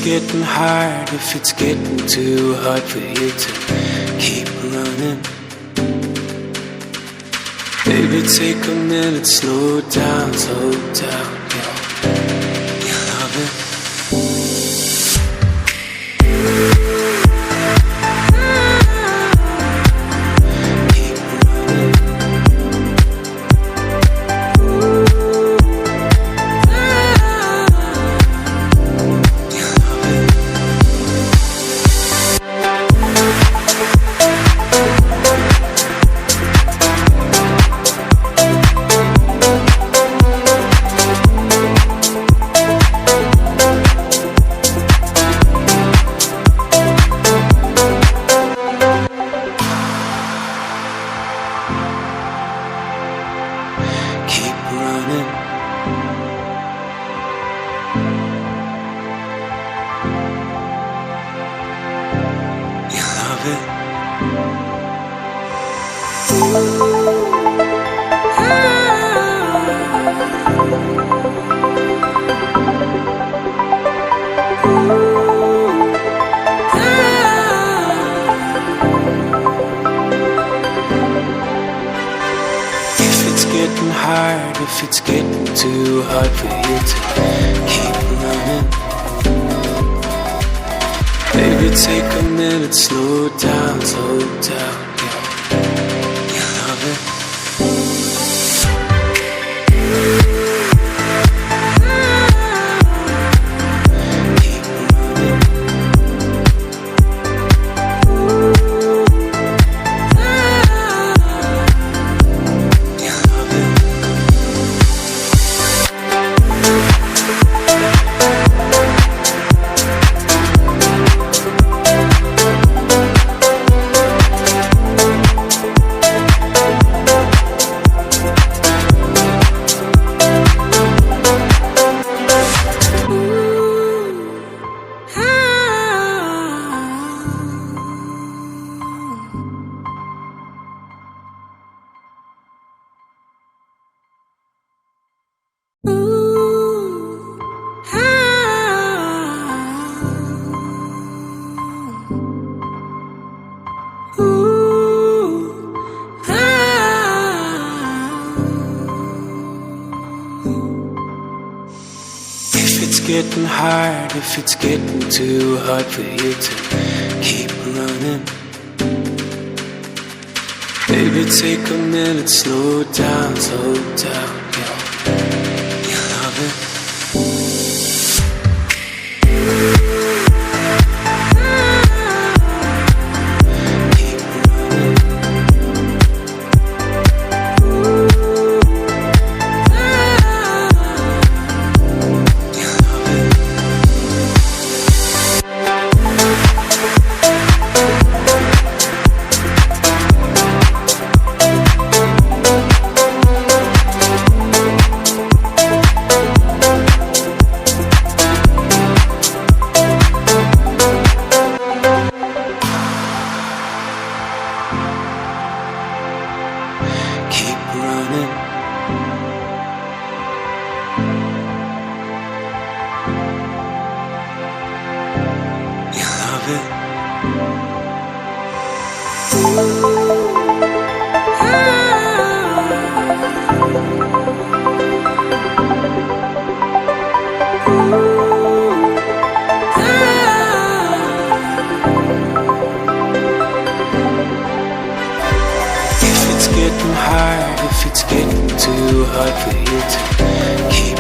getting hard, if it's getting too hard for you to keep running, baby, take a minute, slow down, yeah. You love it. If it's getting too hard for you to keep running, baby, take a minute, slow down, yeah. You love it. Getting hard, if it's getting too hard for you to keep running, baby, take a minute, slow down, yeah. You love it. If it's getting hard, if it's getting too hard for you to keep